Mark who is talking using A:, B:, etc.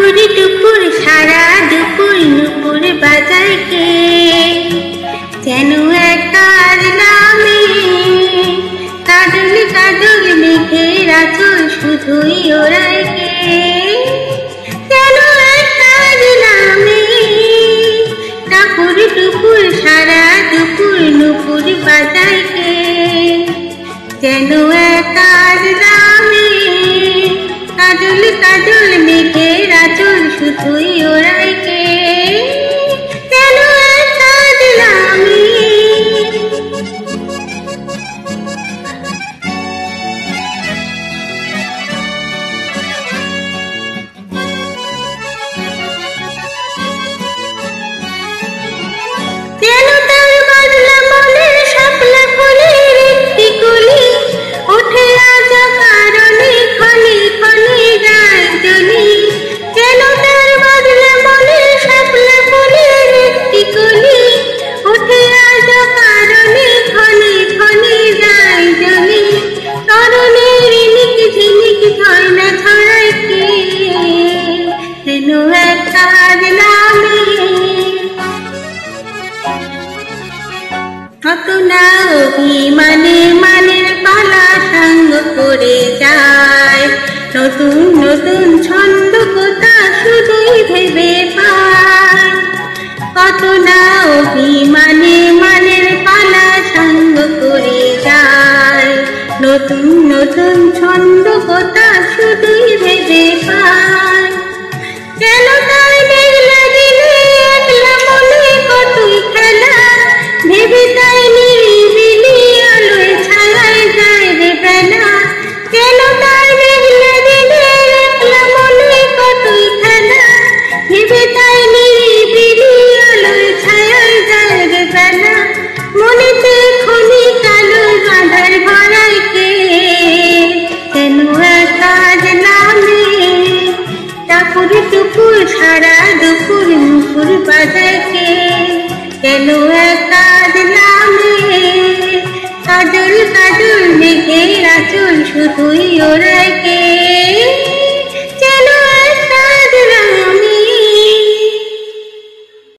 A: टुपुरी टुपुर सारा दुपुर नुपुर बाजाय के जेनो एकार नामे काजल काजल मेघे आँचल शुधुई ओराय के जेनो एकार नामे टुपुर टुपुर सारा दुपुर नुपुर बाजाय के जेनो एकार नामे काजल काजल मेघे आँचल शुधुई ओराय के जेनो एकार नामे। जेनो तार बाजला मने शापला फुलेर एकटी कली ओठे आज कारणे खनि खनि राजनी जेनो तार बाजला मने शापला फुलेर एकटी कली ओठे आज कारणे खनि खनि राजनी तरुणेर निक झिनिक झरना ছড়ায় के जेनो एकार नामे কত না অভিমানে মানের পালা সঙ্গ করে যায় নতুন নতুন ছন্দ কথা শুধুই ভেবে পায় কত না অভিমানে মানের পালা সঙ্গ করে যায় নতুন নতুন ছন্দ কথা শুধুই ভেবে পায় কেন তাই মেঘলা দিনে একলা মনে কতই খেলা ভেবে তাই নিরিবিলি আলোয় ছায়ায় যায় রে বেলা কেন তাই মেঘলা দিনে একলা মনে কতই খেলা ভেবে তাই নিরিবিলি আলোয় ছায়ায় যায় রে বেলা মনেতে খনি কালো আধার ভরায় কে কেন একার নামে টাপুর টুপুর সারা দুপুর নুপুর বাজায় কে কেন